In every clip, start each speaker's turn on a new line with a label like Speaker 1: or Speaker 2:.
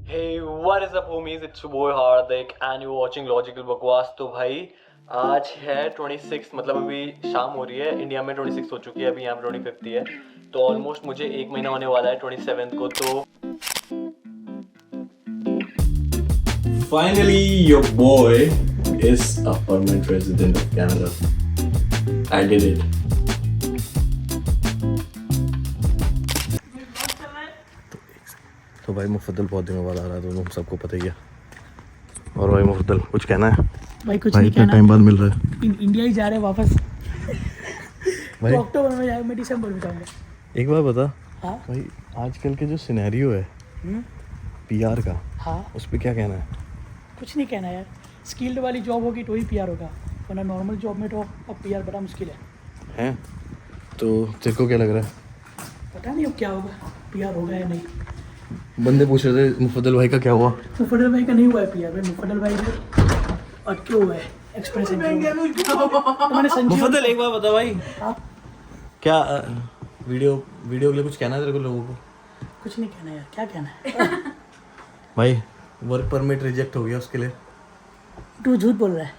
Speaker 1: Hey, what is up homies? It's your boy Hardik and you're watching Logical बकवास। तो भाई आज है 26, मतलब अभी शाम हो रही है, इंडिया में 26 हो चुकी है, अभी यहाँ पे 25 ही है। तो ऑलमोस्ट मुझे एक महीना होने वाला है 27 को। तो
Speaker 2: Finally, your boy is a permanent resident of Canada. I did it. तो भाई मुफद्दल बहुत दिनों बाद आ रहा है, तो हम सबको पता ही है। और भाई मुफद्दल कुछ कहना है?
Speaker 3: भाई कुछ
Speaker 2: भाई
Speaker 3: नहीं
Speaker 2: इतने
Speaker 3: कहना।
Speaker 2: टाइम बाद मिल रहा है
Speaker 3: इंडिया ही जा रहे हैं वापस।
Speaker 2: भाई।
Speaker 3: तो अक्टूबर में जाएगा, मैं दिसंबर में जाऊंगा।
Speaker 2: एक बात बता
Speaker 3: हाँ
Speaker 2: भाई, आजकल के जो सिनेरियो है पीआर का,
Speaker 3: हाँ,
Speaker 2: उस पर क्या कहना है?
Speaker 3: कुछ नहीं कहना यार। स्किल्ड वाली जॉब होगी तो ही पीआर होगा, वरना नॉर्मल जॉब में तो अब पीआर बड़ा मुश्किल है।
Speaker 2: हैं तो तेरे को क्या लग रहा है?
Speaker 3: पता नहीं अब क्या होगा, पीआर होगा या नहीं।
Speaker 2: बंदे पूछ रहे थे मुफद्दल भाई का क्या हुआ।
Speaker 3: मुफद्दल भाई का नहीं हुआ है पीआर। भाई मुफद्दल भाई और क्यों हुआ है एक्सप्रेस मैंने संजीव।
Speaker 2: मुफद्दल एक बार बता भाई,
Speaker 3: हाँ,
Speaker 2: क्या वीडियो के लिए कुछ कहना है तेरे को लोगों को?
Speaker 3: कुछ नहीं कहना यार, क्या कहना है।
Speaker 2: भाई वर्क परमिट रिजेक्ट हो गया उसके लिए।
Speaker 3: तू झूठ बोल रहा है,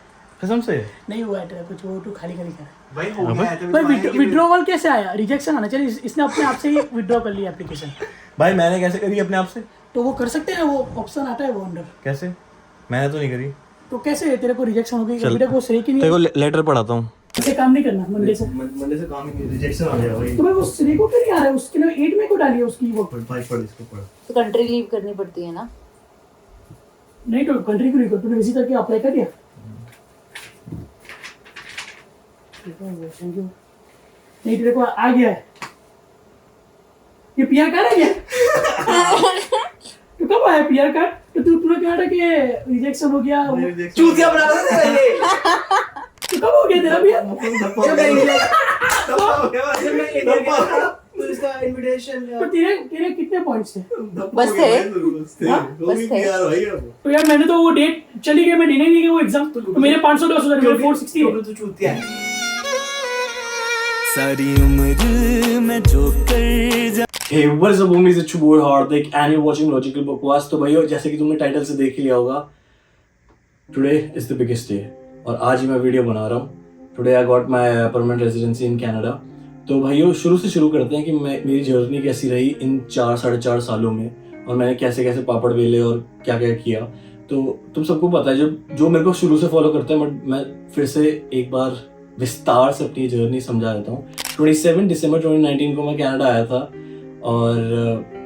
Speaker 2: कसम से?
Speaker 3: नहीं हुआ है तेरा कुछ, वो तू खाली खाली कर रहा है।
Speaker 4: भाई हो गया है तो
Speaker 3: भाई विड्रॉवल कैसे आया? रिजेक्शन आना चाहिए, इसने अपने आप से ही विड्रॉ कर लिया एप्लीकेशन।
Speaker 2: भाई मैंने कैसे करी अपने आप से?
Speaker 3: तो वो कर सकते हैं, वो ऑप्शन आता है वो अंदर।
Speaker 2: कैसे? मैंने तो नहीं करी।
Speaker 3: तो कैसे तेरे को रिजेक्शन हो गई?
Speaker 2: चल,
Speaker 3: अभी तक वो श्रेय की नहीं
Speaker 2: तेरे
Speaker 3: है।
Speaker 2: को लेटर पढ़ाता हूँ।
Speaker 3: ऐसे काम नहीं करना मंडे से।
Speaker 2: मंडे से काम ही रिजेक्शन आ गया भाई।
Speaker 3: तो भाई वो श्रेय को क्यों नहीं आ रहा है? उसके लिए 8 में को डाली है उसकी वो।
Speaker 2: भाई पढ़ इसको पढ़।
Speaker 5: तो कंट्री लीव करनी पड़ती है ना।
Speaker 3: नहीं तो कंट्री को नहीं कर, तूने इसी करके अप्लाई कर दिया। Thank you. नहीं तेरे को आ गया है ये पीआर कार्ड आ गया। तो कब आया पीआर कार्ड? तो तूने कहा था कि रिजेक्शन हो गया।
Speaker 4: चूतिया बना रहा था ये।
Speaker 3: तो कब हो गया तेरा पीआर?
Speaker 4: जब मैं इंडिया गया था तो इसका इनविटेशन
Speaker 3: तो तेरे कितने पॉइंट्स थे?
Speaker 5: बस थे।
Speaker 3: हाँ?
Speaker 5: बस थे।
Speaker 3: तो यार मैंने तो वो डेट चली गई, मैं देने नहीं गया वो एग्जाम। तो मेरे 500 10 मेरे 460 है।
Speaker 4: तो चूतिया है।
Speaker 6: सारी उम्र में जो कर
Speaker 2: Hey, what is up homies? It's your boy Hardik and you're watching Logical बकवास। तो भाइयों, जैसे कि तुमने टाइटल से देख ही लिया होगा, today is the biggest day और आज ही मैं वीडियो बना रहा हूँ। Today I got my permanent residency in Canada. तो भाइयों शुरू से शुरू करते हैं कि मेरी जर्नी कैसी रही इन 4-4.5 सालों में, और मैंने कैसे कैसे पापड़ बेले और क्या क्या किया। तो तुम सबको पता है, जो मेरे को शुरू से फॉलो करते हैं, बट मैं फिर से एक बार विस्तार से अपनी जर्नी समझा देता हूँ। 27 दिसंबर 2019 को मैं कनाडा आया था और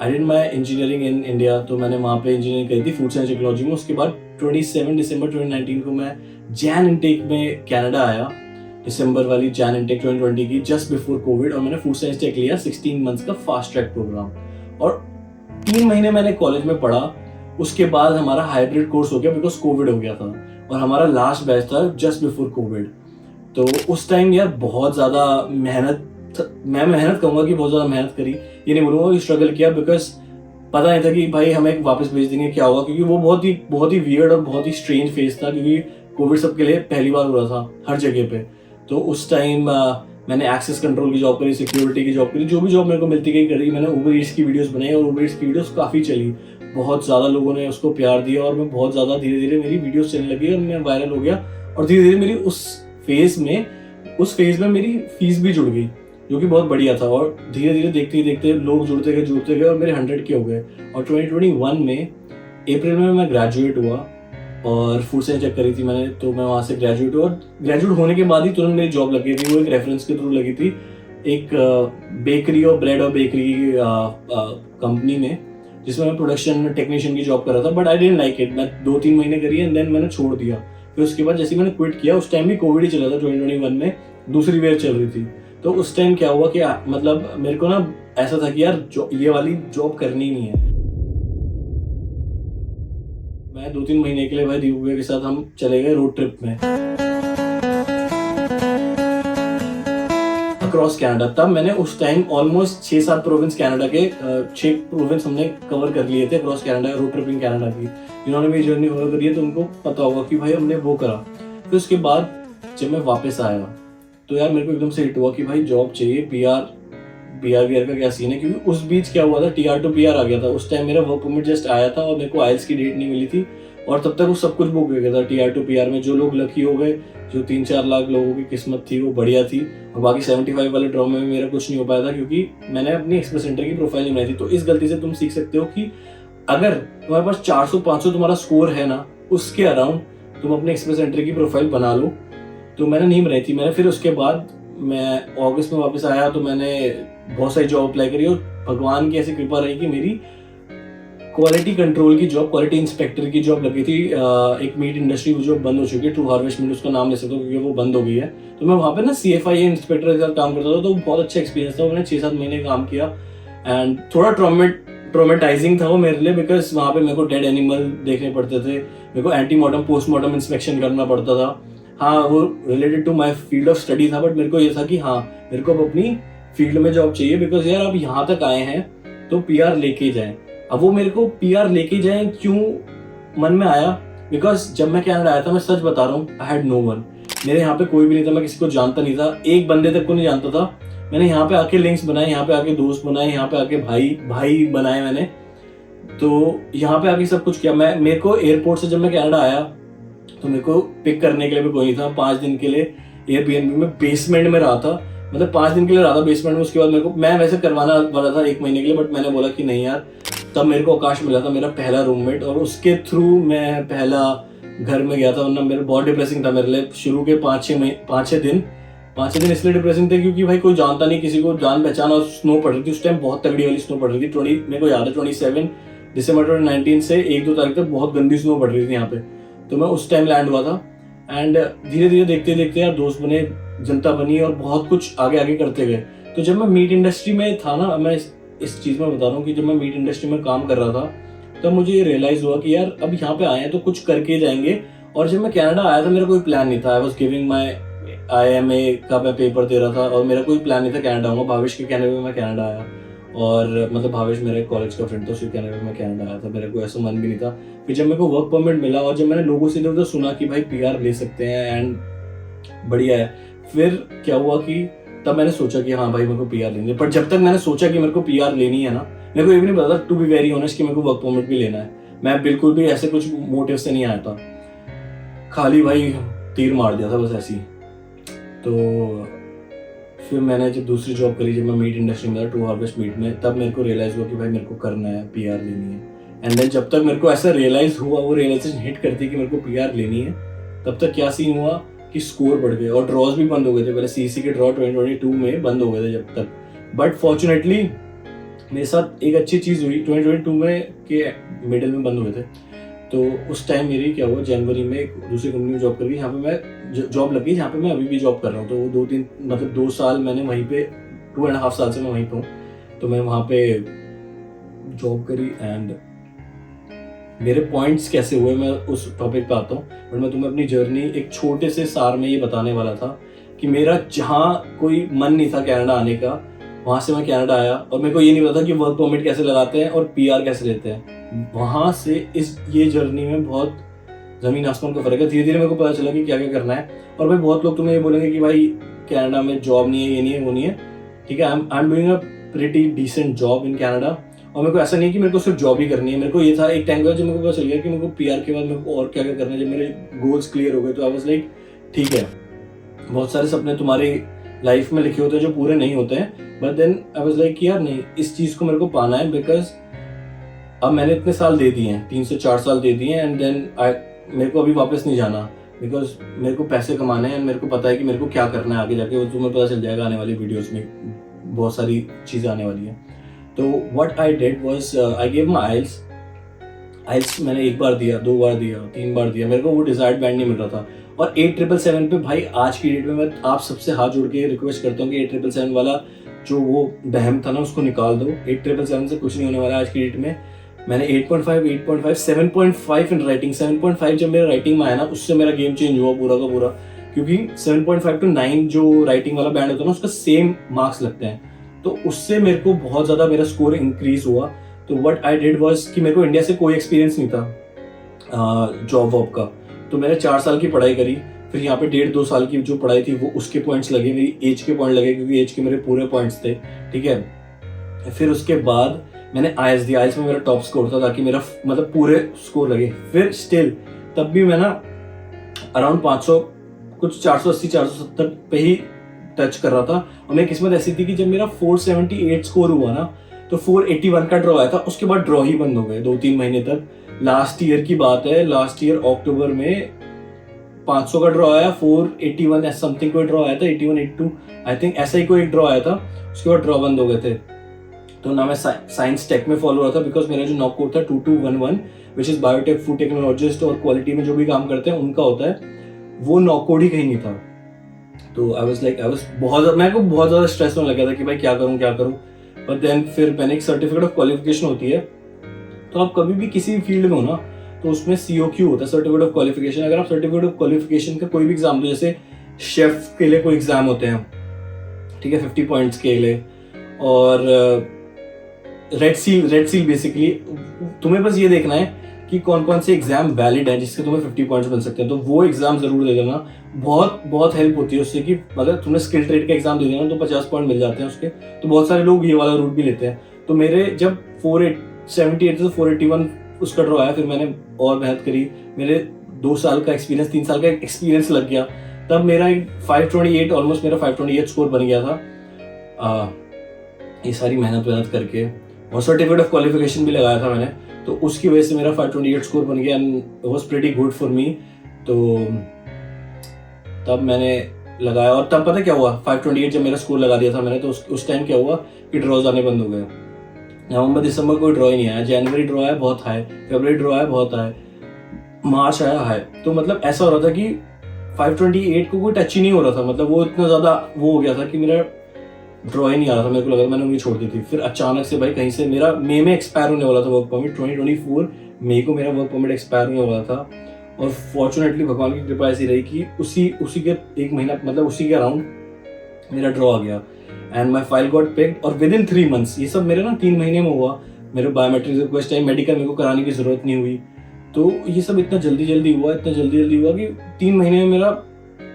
Speaker 2: I did my engineering in India. तो मैंने वहाँ पे इंजीनियरिंग करी थी फूड साइंस टेक्नोलॉजी में। उसके बाद 27 दिसंबर 2019 को मैं जैन इनटेक में कनाडा आया, दिसंबर वाली जैन इनटेक 2020 की, जस्ट बिफोर कोविड। और मैंने फूड साइंस टेक लिया 16 मंथ्स का फास्ट ट्रैक प्रोग्राम, और 3 महीने मैंने कॉलेज में पढ़ा। उसके बाद हमारा हाइब्रिड कोर्स हो गया बिकॉज कोविड हो गया था, और हमारा लास्ट बैच था जस्ट बिफोर कोविड। तो उस टाइम यार बहुत ज़्यादा मैं मेहनत कहूँगा कि बहुत ज़्यादा मेहनत करी, ये नहीं बोलूँगा कि स्ट्रगल किया, बिकॉज पता नहीं था कि भाई हमें वापस भेज देंगे क्या होगा, क्योंकि वो बहुत ही वियर्ड और बहुत ही स्ट्रेंज फेज था, क्योंकि कोविड सबके लिए पहली बार हो रहा था हर जगह पे। तो उस टाइम मैंने एक्सेस कंट्रोल की जॉब करी, सिक्योरिटी की जॉब करी, जो भी जॉब मेरे को मिलती गई करी। मैंने उबर ईट्स की वीडियोस बनाई और उबर ईट्स की वीडियोस काफ़ी चली, बहुत ज़्यादा लोगों ने उसको प्यार दिया, और मैं बहुत ज़्यादा धीरे धीरे मेरी वीडियोस चलने लगी और मैं वायरल हो गया। और धीरे धीरे मेरी उस फेज में मेरी फीस भी जुड़ गई, जो कि बहुत बढ़िया था। और धीरे धीरे देखते ही देखते लोग जुड़ते गए और मेरे 100 के हो गए। और 2021 में अप्रैल में मैं ग्रेजुएट हुआ और फूड साइंस चेक करी थी मैंने, तो मैं वहाँ से ग्रेजुएट हुआ। और ग्रेजुएट होने के बाद ही तुरंत मेरी जॉब लगी थी, वो एक रेफरेंस के थ्रू लगी थी, एक बेकरी और ब्रेड और बेकरी कंपनी में, जिसमें मैं प्रोडक्शन टेक्नीशियन की जॉब कर रहा था। But I didn't like it. मैं 2-3 महीने करी एंड देन मैंने छोड़ दिया। फिर उसके बाद जैसे मैंने क्विट किया, उस टाइम भी कोविड ही चला था, 2021 में दूसरी वेव चल रही थी। तो उस टाइम क्या हुआ कि मतलब मेरे को ना ऐसा था कि यार ये वाली जॉब करनी नहीं है। मैं 2-3 महीने के लिए भाई दीपू भैया के साथ हम चले गए रोड ट्रिप में अक्रॉस कनाडा। तब मैंने उस टाइम ऑलमोस्ट 6-7 प्रोविंस कनाडा के 6 प्रोविंस हमने कवर कर लिए थे across Canada, road tripping Canada की। जिन्होंने मेरी जर्नी फॉलो करी है तो उनको पता होगा कि भाई हमने वो करा। फिर उसके बाद जब मैं वापस आया तो यार मेरे को एकदम से हिट हुआ कि भाई जॉब चाहिए, पीआर PR वीआर का क्या सीन है, क्योंकि उस बीच क्या हुआ था, TR to PR आ गया था। उस टाइम मेरा वर्क परमिट जस्ट आया था और मेरे को IELTS की डेट नहीं मिली थी, और तब तक वो सब कुछ बुक हो गया था। TR to PR में जो लोग लकी हो गए, जो 3-4 लाख लोगों की किस्मत थी वो बढ़िया थी, और बाकी 75 वाले ड्रॉ में मेरा कुछ नहीं हो पाया था, क्योंकि मैंने अपनी एक्सप्रेस एंट्री की प्रोफाइल नहीं बनाई थी। तो इस गलती से तुम सीख सकते हो कि अगर तुम्हारे पास 400-500 तुम्हारा स्कोर है ना, उसके अराउंड तुम अपने एक्सप्रेस एंट्री की प्रोफाइल बना लो। तो मैंने नहीं बनाई थी। मैंने फिर उसके बाद मैं अगस्त में वापस आया तो मैंने बहुत सारी जॉब अप्लाई करी, और भगवान की ऐसी कृपा रही कि मेरी क्वालिटी कंट्रोल की जॉब, क्वालिटी इंस्पेक्टर की जॉब लगी थी। एक मीट इंडस्ट्री जो बंद हो चुकी है, ट्रू हार्वेस्ट मीट, उसका नाम ले सकता हूँ क्योंकि वो बंद हो गई है। तो मैं वहाँ पे ना CFI इंस्पेक्टर के साथ काम करता था, तो बहुत अच्छा एक्सपीरियंस था। मैंने 6-7 महीने काम किया, एंड थोड़ा ट्रॉमेटाइजिंग था वो मेरे लिए, बिकॉज वहाँ पे मेरे को डेड एनिमल देखने पड़ते थे, मेरे को एंटीमॉर्टम पोस्टमॉर्टम इंस्पेक्शन करना पड़ता था। हाँ, वो related to my field of study था, बट मेरे को ये था कि हाँ मेरे को अब अपनी फील्ड में जॉब चाहिए, बिकॉज यार अब यहाँ तक आए हैं तो PR लेके जाएं। अब वो मेरे को PR लेके जाएं क्यों मन में आया, बिकॉज जब मैं कनाडा आया था, मैं सच बता रहा हूँ, आई हैड नो वन। मेरे यहाँ पे कोई भी नहीं था, मैं किसी को जानता नहीं था, एक बंदे तक को नहीं जानता था। मैंने यहाँ पे आके लिंक्स बनाए, यहाँ पे आके दोस्त बनाए, यहाँ पे आके भाई बनाए मैंने। तो यहाँ पे आके सब कुछ किया। मेरे को एयरपोर्ट से जब मैं कनाडा आया तो मेरे को पिक करने के लिए भी कोई नहीं था। 5 दिन के लिए Airbnb में बेसमेंट में रहा था, मतलब 5 दिन के लिए रहा था बेसमेंट में। उसके बाद मेरे को, मैं वैसे करवाना वाला था 1 महीने के लिए, बट मैंने बोला कि नहीं यार। तब मेरे को आकाश मिला था, मेरा पहला रूममेट, और उसके थ्रू मैं पहला घर में गया था। वरना मेरा बहुत डिप्रेसिंग था मेरे लिए शुरू के 5-6 दिन इसलिए डिप्रेसिंग थे क्योंकि भाई कोई जानता नहीं किसी को, जान पहचान, और स्नो पड़ रही थी उस टाइम, बहुत तगड़ी वाली स्नो पड़ रही थी। मेरे को याद है 27 दिसंबर 2019 से 1-2 तारीख तक बहुत गंदी स्नो पड़ रही थी यहाँ पे। तो मैं उस टाइम लैंड हुआ था, एंड धीरे धीरे देखते देखते यार दोस्त बने, जनता बनी, और बहुत कुछ आगे करते गए। तो जब मैं मीट इंडस्ट्री में था ना, मैं इस चीज़ में बता रहा हूँ कि जब मैं मीट इंडस्ट्री में काम कर रहा था तब मुझे ये रियलाइज़ हुआ कि यार अब यहाँ पे आए हैं तो कुछ करके जाएंगे। और जब मैं कनाडा आया था मेरा कोई प्लान नहीं था। I was giving my IMA का मैं पेपर दे रहा था, और मेरा कोई प्लान नहीं था कनाडा आऊँगा। भावेश के कहने पे मैं कनाडा आया, और मतलब भावेश मेरे कॉलेज का फ्रेंड था, उसके कहने पे मैं कनाडा आया था। मेरे को ऐसा मन भी नहीं था। फिर जब मेरे को वर्क परमिट मिला, और जब मैंने लोगों से इधर सुना कि भाई PR ले सकते हैं एंड बढ़िया है, फिर क्या हुआ कि तब मैंने सोचा कि हाँ भाई मेरे को PR लेनी है। पर जब तक मैंने सोचा कि मेरे को PR लेनी है ना, मेरे को ये भी नहीं पता था, टू बी वेरी ऑनेस्ट, कि मेरे को वर्क परमिट भी लेना है। मैं बिल्कुल भी ऐसे कुछ मोटिव से नहीं आया था, खाली भाई तीर मार दिया था बस ऐसी। तो फिर मैंने जब दूसरी जॉब करी, जब मैं मीट इंडस्ट्री में था, ट्रू हार्वेस्ट मीट में, तब मेरे को रियलाइज़ हुआ कि भाई मेरे को करना है, PR लेनी है। एंड देन जब तक मेरे को ऐसा रियलाइज़ हुआ, वो रियलाइजेशन हिट करती कि मेरे को PR लेनी है, तब तक क्या सीन हुआ कि स्कोर बढ़ गए और ड्रॉज भी बंद हो गए थे। पहले CC के ड्रॉ 2022 में बंद हो गए थे जब तक, बट फॉर्चुनेटली मेरे साथ एक अच्छी चीज़ हुई, 2022 में के मिडिल में बंद हुए थे। तो उस टाइम मेरी क्या हुआ, जनवरी में एक दूसरी कंपनी में जॉब कर गई, जहाँ पे मैं जॉब लगी, जहाँ पे मैं अभी भी जॉब कर रहा हूँ। तो वो 2 साल मैंने वहीं पे, 2.5 साल से मैं वहीं पे हूँ। तो मैं वहाँ पे जॉब करी, एंड मेरे पॉइंट्स कैसे हुए मैं उस टॉपिक पे आता हूँ। बट मैं तुम्हें अपनी जर्नी एक छोटे से सार में ये बताने वाला था कि मेरा जहाँ कोई मन नहीं था कनाडा आने का, वहाँ से मैं कनाडा आया, और मेरे को ये नहीं पता कि वर्क परमिट कैसे लगाते हैं और PR कैसे लेते हैं। वहाँ से ये जर्नी में बहुत ज़मीन आसमान का फ़र्क है। धीरे धीरे मेरे को पता चला कि क्या क्या करना है। और भाई बहुत लोग तुम्हें ये बोलेंगे कि भाई कनाडा में जॉब नहीं है, ये नहीं है, वो नहीं है। ठीक है, I am doing a pretty decent job in Canada, और मेरे को ऐसा नहीं है कि मेरे को सिर्फ जॉब ही करनी है। मेरे को ये था, एक टाइम का जब मेरे को पता चल गया कि मेरे को PR के बाद मेरे को और क्या क्या करना है, जब मेरे गोल्स क्लियर हो गए, तो आई वाज लाइक ठीक है, बहुत सारे सपने तुम्हारी लाइफ में लिखे होते हैं जो पूरे नहीं होते हैं, but then I was like यार नहीं, इस चीज़ को मेरे को पाना है, बिकॉज अब मैंने इतने साल दे दिए हैं, 3 से 4 साल दे दिए हैं, एंड देन मेरे को अभी वापस नहीं जाना, बिकॉज मेरे को पैसे कमाने हैं, मेरे को पता है कि मेरे को क्या करना है आगे जाके। वो तुम्हें पता चल जाएगा आने वाली वीडियोस में, बहुत सारी चीज़ें आने वाली हैं। तो what I did was I give my IELTS मैंने 1 बार दिया, 2 बार दिया, 3 बार दिया, मेरे को वो डिजायर्ड बैंड नहीं मिल रहा था। और 8777 पे भाई आज की डेट में मैं आप सबसे हाथ जोड़ के रिक्वेस्ट करता हूँ कि 8777 वाला जो वो बहम था ना, उसको निकाल दो। 8777 से कुछ नहीं होने वाला आज की डेट में। मैंने 8.5, 7.5 इन राइटिंग, 7.5 जब मेरा राइटिंग में आया ना, उससे मेरा गेम चेंज हुआ पूरा का पूरा, क्योंकि 7.5 to 9 जो राइटिंग वाला बैंड होता है ना, उसका सेम मार्क्स लगते हैं। तो उससे मेरे को बहुत ज़्यादा मेरा स्कोर इंक्रीज हुआ। तो व्हाट आई डिड वाज कि मेरे को इंडिया से कोई एक्सपीरियंस नहीं था जॉब वॉब का, तो मैंने 4 साल की पढ़ाई करी। फिर यहाँ पे 1.5-2 साल की जो पढ़ाई थी वो उसके पॉइंट्स लगे, मेरी एज के पॉइंट लगे क्योंकि एज के मेरे पूरे पॉइंट्स थे, ठीक है। फिर उसके बाद मैंने आईएल्स दिया, आईएल्स में मेरा टॉप स्कोर था ताकि मेरा मतलब पूरे स्कोर लगे। फिर स्टिल तब भी मैं ना अराउंड 500 कुछ 480-470 पे ही टच कर रहा था। और मेरी किस्मत ऐसी थी कि जब मेरा 478 स्कोर हुआ ना तो 481 का ड्रॉ आया था, उसके बाद ड्रॉ ही बंद हो गए 2-3 महीने तक। लास्ट ईयर की बात है, लास्ट ईयर अक्टूबर में 500 का ड्रॉ आया, 481 समथिंग कोई ड्रॉ आया था, 81-82 आई थिंक ऐसा ही कोई ड्रॉ आया था, उसके बाद ड्रॉ बंद हो गए थे। तो ना मैं साइंस टेक में फॉलो हो रहा था बिकॉज मेरा जो नॉक कोड था 2211 which is biotech, food technologist और क्वालिटी में जो भी काम करते हैं उनका होता है, वो नॉक कोड ही कहीं नहीं था। तो आई वाज मेरे को बहुत ज़्यादा स्ट्रेस होने लगा था कि भाई क्या करूँ। बट देन फिर मैंने एक सर्टिफिकेट ऑफ क्वालिफिकेशन होती है, तो आप कभी भी किसी फील्ड में हो ना तो उसमें COQ होता है, सर्टिफिकेट ऑफ क्वालिफिकेशन। अगर आप सर्टिफिकेट ऑफ क्वालिफिकेशन का कोई भी एग्जाम दो, जैसे शेफ के लिए कोई एग्जाम होते हैं, ठीक है, 50 पॉइंट्स के लिए, और रेड सील बेसिकली तुम्हें बस ये देखना है कि कौन कौन से एग्जाम वैलिड है जिससे तुम्हें 50 पॉइंट्स मिल सकते हैं, तो वो एग्जाम जरूर दे देना। बहुत हेल्प होती है उससे कि अगर तुमने स्किल ट्रेड का एग्जाम दे दिया ना तो 50 पॉइंट मिल जाते हैं उसके। तो बहुत सारे लोग ये वाला रूट भी लेते हैं। तो मेरे जब 478 से 481 उसका ड्रॉ आया, फिर मैंने और मेहनत करी, मेरे 2 साल का एक्सपीरियंस, 3 साल का एक्सपीरियंस लग गया, तब मेरा 528 ऑलमोस्ट मेरा 528 स्कोर बन गया था। ये सारी मेहनत करके और सर्टिफिकेट ऑफ क्वालिफिकेशन भी लगाया था मैंने, तो उसकी वजह से मेरा 528 स्कोर बन गया and it was pretty good for me. तो तब मैंने लगाया और तब पता क्या हुआ, 528 जब मेरा स्कोर लगा दिया था मैंने, तो उस टाइम क्या हुआ कि ड्रॉज आने बंद हो गए। नवंबर दिसंबर कोई ड्रॉ ही नहीं आया, जनवरी ड्रॉ आया बहुत हाई, फरवरी ड्रॉ आया बहुत हाई, मार्च आया हाई। तो मतलब ऐसा हो रहा था कि 528 को कोई टच ही नहीं हो रहा था, मतलब वो इतना ज़्यादा वो हो गया था कि मेरा ड्रॉ ही नहीं आ रहा था। मेरे को लगा मैंने उंगली छोड़ दी थी। फिर अचानक से भाई कहीं से मेरा मई में एक्सपायर होने वाला था वर्क परमिट, 2024 मई को मेरा वर्क परमिट एक्सपायर होने वाला था। और फॉर्चुनेटली भगवान की कृपा ऐसी रही कि उसी के 1 महीना मतलब उसी के अराउंड मेरा ड्रॉ आ गया and my file got picked. और विद इन 3 मंथ्स, ये सब मेरे ना 3 महीने में हुआ। मेरे बायोमेट्रिक रिक्वेस्ट टाइम, मेडिकल मेरे को कराने की जरूरत नहीं हुई। तो ये सब इतना जल्दी हुआ कि 3 महीने में मेरा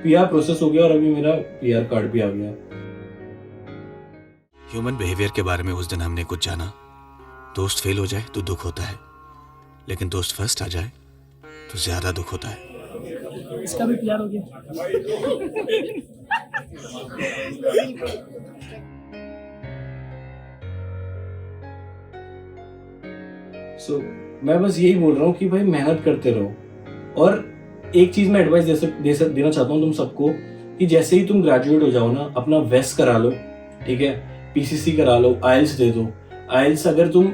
Speaker 2: PR प्रोसेस हो गया और अभी मेरा PR कार्ड भी आ गया।
Speaker 6: ह्यूमन बिहेवियर के बारे में उस दिन हमने कुछ जाना। दोस्त फेल हो जाए तो दुख होता है, लेकिन दोस्त फर्स्ट आ जाए तो ज्यादा दुख होता है।
Speaker 3: इसका भी PR हो गया।
Speaker 2: So, मैं बस यही बोल रहा हूँ कि भाई मेहनत करते रहो। और एक चीज मैं एडवाइस देना चाहता हूँ तुम सबको कि जैसे ही तुम ग्रेजुएट हो जाओ ना, अपना वेस करा लो, ठीक है, PCC करा लो, आइल्स दे दो। आइल्स अगर तुम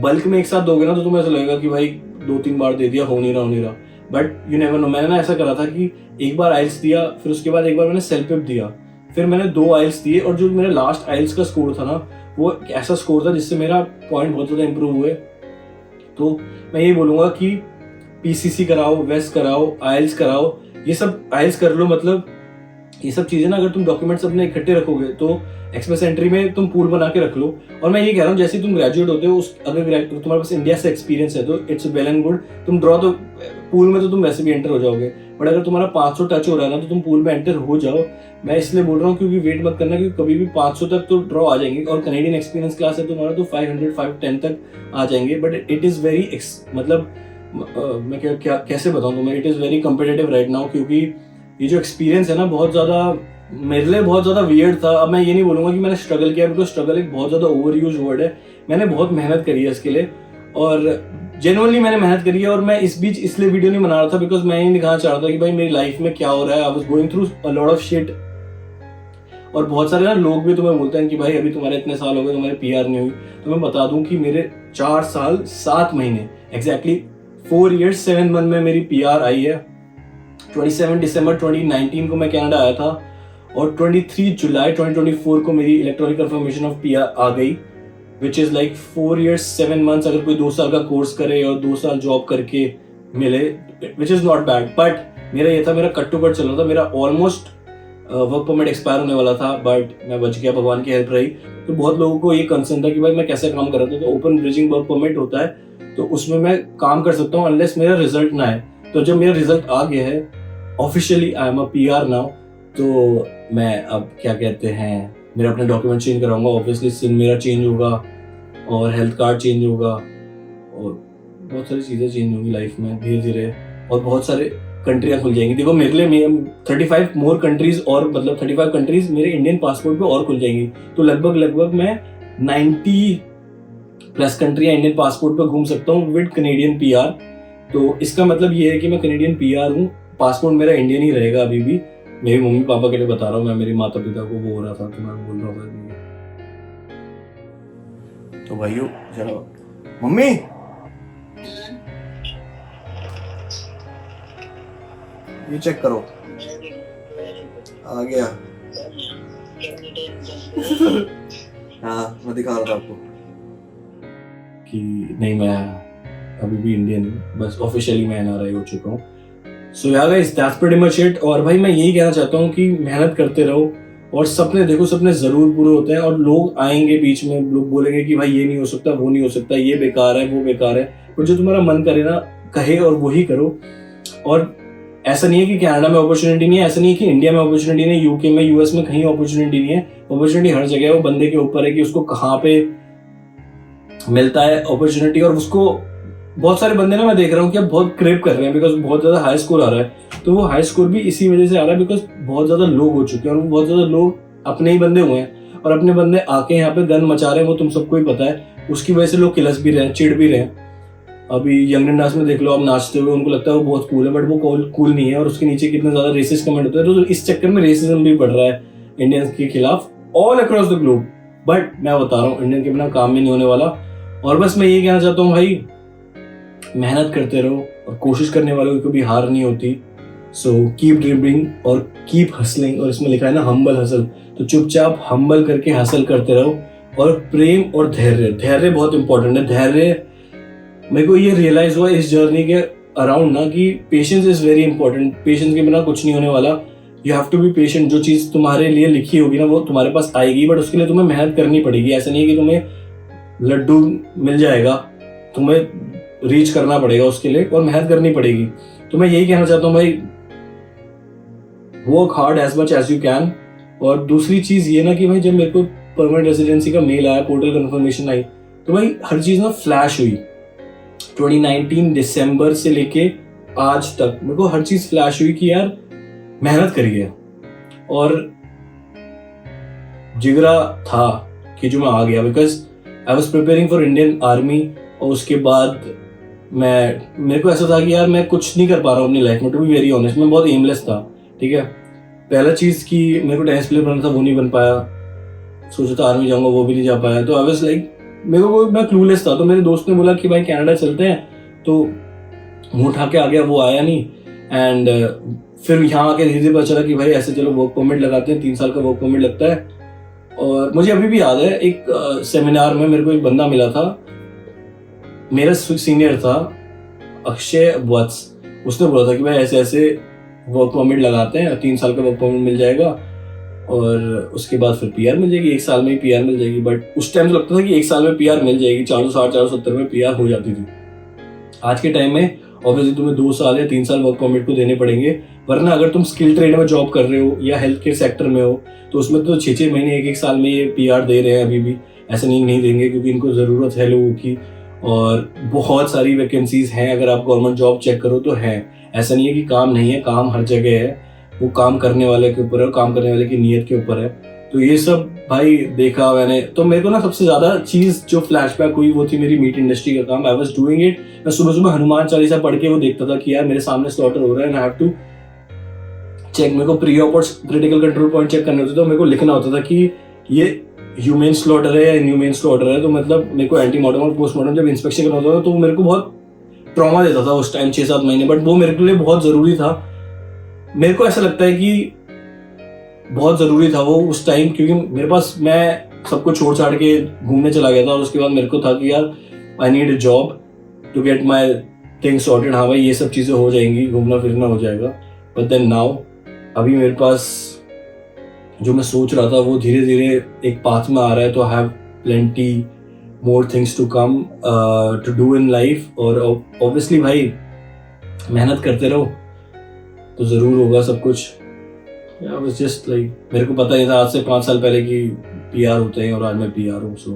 Speaker 2: बल्क में एक साथ दोगे ना तो तुम्हें ऐसा लगेगा कि भाई 2-3 बार दे दिया, हो नहीं रहा, बट यू नेवर नो। मैंने ना ऐसा करा था कि एक बार आइल्स दिया, फिर उसके बाद एक बार मैंने सेल्फ पिप दिया, फिर मैंने 2 आइल्स दिए, और जो मेरा लास्ट आइल्स का स्कोर था ना वो ऐसा स्कोर था जिससे मेरा पॉइंट बहुत ज़्यादा इंप्रूव हुए। तो मैं ये बोलूँगा कि PCC कराओ, वेस कराओ, आइल्स कराओ, ये सब आइल्स कर लो। मतलब ये सब चीज़ें ना अगर तुम डॉक्यूमेंट्स अपने इकट्ठे रखोगे तो एक्सप्रेस एंट्री में तुम पूल बना के रख लो। और मैं ये कह रहा हूँ जैसे तुम ग्रेजुएट होते हो, अगर तुम्हारे पास इंडिया से एक्सपीरियंस है तो इट्स वेल एंड गुड। तुम ड्रॉ तो पूल में तो तुम वैसे भी एंटर हो जाओगे, बट अगर तुम्हारा 500 टच हो रहा है ना तो तुम पूल में एंटर हो जाओ। मैं इसलिए बोल रहा हूँ क्योंकि वेट मत करना, क्योंकि कभी भी 500 तक तो ड्रॉ आ जाएंगे। और कनेडियन एक्सपीरियंस क्लास है तो तुम्हारा तो 500, 510 तक आ जाएंगे। बट इट इज़ वेरी मतलब मैं कैसे बताऊँ तुम्हें, it is very competitive right now, क्योंकि ये जो एक्सपीरियंस है ना बहुत ज़्यादा मेरे लिए बहुत ज़्यादा वियर्ड था। अब मैं ये नहीं बोलूँगा कि मैंने स्ट्रगल किया, बिकॉज स्ट्रगल एक बहुत ज़्यादा ओवर यूज वर्ड है। मैंने बहुत मेहनत करी है इसके लिए, और जेन्युइनली मैंने मेहनत करी है। और मैं इस बीच इसलिए वीडियो नहीं बना रहा था बिकॉज मैं ये दिखाना चाह रहा था कि भाई मेरी लाइफ में क्या हो रहा है। I was going through a lot of shit. और बहुत सारे ना लोग भी तुम्हें बोलते हैं कि भाई अभी तुम्हारे इतने साल हो गए, तुम्हारे PR नहीं हुई। तो मैं बता दूं कि मेरे 4 साल 7 महीने एग्जैक्टली 4 years 7 months में मेरी PR आई है। 27 दिसंबर 2019 को मैं कनाडा आया था और 23 जुलाई 2024 को मेरी इलेक्ट्रॉनिक कंफर्मेशन ऑफ PR आ गई, which is like 4 years 7 months। अगर कोई 2 साल का कोर्स करे और 2 साल जॉब करके मिले, which is not bad. But मेरा ये था, मेरा कट टू कट चल रहा था, मेरा ऑलमोस्ट वर्क परमिट एक्सपायर होने वाला था, बट मैं बच गया, भगवान की हेल्प रही। तो बहुत लोगों को ये कंसर्न था कि भाई मैं कैसे काम कर रहा था। तो ओपन ब्रिजिंग वर्क परमिट होता है तो उसमें मैं काम कर सकता हूँ अनलेस मेरा रिजल्ट ना आए। तो जब मेरा रिजल्ट आ गया है officially I am a PR now, तो मैं अब क्या कहते हैं मेरा अपने डॉक्यूमेंट चेंज कराऊंगा, ऑब्वियसली सिम मेरा चेंज होगा और हेल्थ कार्ड चेंज होगा और बहुत सारी चीज़ें चेंज होंगी लाइफ में धीरे धीरे, और बहुत सारे कंट्रियाँ खुल जाएंगी। देखो मेरे लिए 35 मोर कंट्रीज, और मतलब 35 कंट्रीज मेरे इंडियन पासपोर्ट पे और खुल जाएंगी, तो लगभग मैं 90+ कंट्रियाँ इंडियन पासपोर्ट पे घूम सकता हूँ विद कनेडियन PR। तो इसका मतलब ये है कि मैं कनेडियन PR हूँ, पासपोर्ट मेरा इंडियन ही रहेगा अभी भी। मेरी मम्मी पापा के लिए बता रहा हूँ मैं, मेरे माता पिता को वो हो रहा था तो मैं बोल रहा था कि तो भाइयों जरा मम्मी ये चेक करो आ गया। हाँ मैं दिखा रहा था आपको कि नहीं मैं अभी भी इंडियन हूँ, बस ऑफिशियली मैं NRI हो चुका हूँ। सो यार guys that's pretty much it. और भाई मैं यही कहना चाहता हूँ कि मेहनत करते रहो और सपने देखो, सपने जरूर पूरे होते हैं। और लोग आएंगे बीच में, लोग बोलेंगे कि भाई ये नहीं हो सकता, वो नहीं हो सकता, ये बेकार है, वो बेकार है, पर जो तुम्हारा मन करे ना कहे और वही करो। और ऐसा नहीं है कि कनाडा में अपॉर्चुनिटी नहीं है, ऐसा नहीं है कि इंडिया में अपॉर्चुनिटी नहीं है, UK में US में कहीं अपॉर्चुनिटी नहीं है। अपॉर्चुनिटी हर जगह है, वो बंदे के ऊपर है कि उसको कहाँ पे मिलता है अपॉर्चुनिटी। और उसको बहुत सारे बंदे ना मैं देख रहा हूँ कि अब बहुत क्रेव कर रहे हैं बिकॉज बहुत ज्यादा हाई स्कोर आ रहा है। तो वो हाई स्कोर भी इसी वजह से आ रहा है बिकॉज बहुत ज्यादा लोग हो चुके हैं, और वो बहुत ज्यादा लोग अपने ही बंदे हुए हैं, और अपने बंदे आके यहाँ पे गन मचा रहे हैं, वो तुम सबको ही पता है। उसकी वजह से लोग किलस भी रहे हैं, चिढ़ भी रहे हैं। अभी यंग इंडियंस में देख लो आप नाचते हुए, उनको लगता है वो बहुत कूल है, बट वो कूल नहीं है, और उसके नीचे कितने ज्यादा रेसिस्ट कमेंट होते हैं। तो इस चक्कर में रेसिज्म भी बढ़ रहा है इंडियंस के खिलाफ all across the globe. But मैं बता रहा हूँ इंडियन के बिना काम भी नहीं होने वाला। और बस मैं ये कहना चाहता हूँ भाई मेहनत करते रहो, और कोशिश करने वालों की कभी हार नहीं होती। सो कीप ड्रीमिंग और कीप हसलिंग, और इसमें लिखा है ना हम्बल हसल, तो चुपचाप हम्बल करके हसल करते रहो। और प्रेम और धैर्य बहुत इंपॉर्टेंट है। धैर्य मेरे को ये रियलाइज हुआ इस जर्नी के अराउंड ना कि patience is very important. Patience के बिना कुछ नहीं होने वाला। You have to be patient. जो चीज़ तुम्हारे लिए लिखी होगी ना वो तुम्हारे पास आएगी, बट उसके लिए तुम्हें मेहनत करनी पड़ेगी। ऐसा नहीं है कि तुम्हें लड्डू मिल जाएगा, तुम्हें रीच करना पड़ेगा उसके लिए, और मेहनत करनी पड़ेगी। तो मैं यही कहना चाहता हूँ भाई work hard as much as you can. और दूसरी चीज़ ये ना कि भाई जब मेरे को परमानेंट रेजिडेंसी का मेल आया, पोर्टल कंफर्मेशन आई, तो भाई हर चीज़ ना फ्लैश हुई। 2019 दिसंबर से लेके आज तक मेरे को हर चीज फ्लैश हुई कि यार मेहनत करिए, और जिगरा था कि जो मैं आ गया because I was preparing for Indian army. और उसके बाद मेरे को ऐसा था कि यार मैं कुछ नहीं कर पा रहा हूँ अपनी लाइफ में, टू बी वेरी ऑनेस्ट। मैं बहुत एमलेस था, ठीक है। पहला चीज़ कि मेरे को टेनिस प्लेयर बनना था, वो नहीं बन पाया। सोचा था आर्मी जाऊंगा, वो भी नहीं जा पाया। तो आई वाज लाइक मैं क्लूलेस था। तो मेरे दोस्त ने बोला कि भाई कनाडा चलते हैं, तो मुंह उठा के आ गया, वो आया नहीं। एंड फिर यहाँ आके धीरे धीरे पता चला कि भाई ऐसे चलो वर्क परमिट लगाते हैं, 3 साल का वर्क परमिट लगता है। और मुझे अभी भी याद है एक सेमिनार में मेरे को एक बंदा मिला था, मेरा सीनियर था अक्षय वत्स। उसने बोला था कि भाई ऐसे ऐसे वर्क परमिट लगाते हैं, 3 साल का वर्क परमिट मिल जाएगा, और उसके बाद फिर PR मिल जाएगी, 1 साल में ही PR मिल जाएगी। बट उस टाइम तो लगता था कि 1 साल में PR मिल जाएगी, 460 470 में PR हो जाती थी। आज के टाइम में ऑब्वियसली तुम्हें 2 साल या 3 साल वर्क परमिट को देने पड़ेंगे, वरना अगर तुम स्किल ट्रेड में जॉब कर रहे हो या हेल्थ केयर सेक्टर में हो तो उसमें तो 6-6 महीने 1-1 साल में ये PR दे रहे हैं अभी भी। ऐसा नहीं देंगे, क्योंकि इनको ज़रूरत है लोगों की, और बहुत सारी वैकेंसीज हैं। अगर आप गवर्नमेंट जॉब चेक करो तो है, ऐसा नहीं है कि काम नहीं है, काम हर जगह है। वो काम करने वाले के ऊपर है, काम करने वाले की नीयत के ऊपर है। तो ये सब भाई देखा मैंने। तो मेरे को ना सबसे ज़्यादा चीज़ जो फ्लैशबैक हुई वो थी मेरी मीट इंडस्ट्री का काम। I was doing it. मैं सुबह सुबह हनुमान चालीसा पढ़ के वो देखता था कि यार मेरे सामने स्लॉटर हो रहा है, आई हैव टू चेक। मेरे को प्री ऑप और क्रिटिकल कंट्रोल पॉइंट चेक करने होते थे, तो मेरे को लिखना होता था कि ये ह्यूमेन स्लॉटर है या इनह्यूमेन स्लॉटर है। तो मतलब मेरे को एंटीमॉर्टम और पोस्टमार्टम जब इंस्पेक्शन करना होता था तो मेरे को बहुत ट्रॉमा देता था उस टाइम, 6-7 महीने। बट वो मेरे के लिए बहुत ज़रूरी था। मेरे को ऐसा लगता है कि बहुत ज़रूरी था वो उस टाइम, क्योंकि मेरे पास मैं सब कुछ छोड़ छाड़ के घूमने चला गया था। और उसके बाद मेरे को था कि यार I need a job to get my things sorted. हाँ भाई ये सब चीज़ें हो जाएंगी, घूमना फिरना हो जाएगा। बट देन नाउ अभी मेरे पास जो मैं सोच रहा था वो धीरे धीरे एक पाथ में आ रहा है। तो I have plenty more things to come to do in life. और ऑब्वियसली भाई मेहनत करते रहो, तो ज़रूर होगा सब कुछ। जस्ट लाइक मेरे को पता ही था आज से 5 साल पहले कि PR होते हैं और आज मैं PR हूँ। सो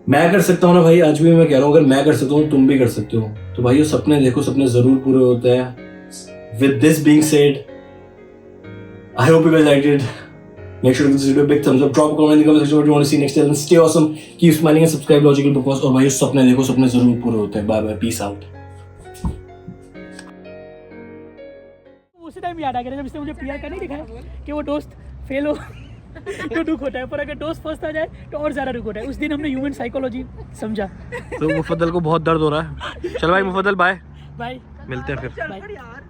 Speaker 2: मैं कर सकता हूँ ना भाई, आज भी मैं कह रहा हूँ अगर मैं कर सकता हूँ तुम भी कर सकते हो। तो भाइयों सपने देखो, सपने ज़रूर पूरे होते हैं। With this being said, I hope you guys liked it. Make sure to give this video a big thumbs up. Drop a comment in the comment section what you want to see next time. And stay awesome. Keep smiling and subscribe Logical Bukwas. और भाई सपने देखो, सपने जरूर पूरे होते हैं। Bye bye. Peace out.
Speaker 3: उसी टाइम याद आ गया जब इसने मुझे PR का नहीं दिखाया कि वो दोस्त फेल हो तो दुख होता है, पर अगर दोस्त फर्स्ट आ जाए तो और ज़्यादा दुख होता है। उस दिन हमने ह्यूमन साइकोलॉजी समझा।
Speaker 1: तो मुफद्दल को बहुत दर्द हो रहा है। चल भाई मुफद्दल बाय,
Speaker 3: बाय,
Speaker 1: मिलते हैं फिर।
Speaker 3: बाय।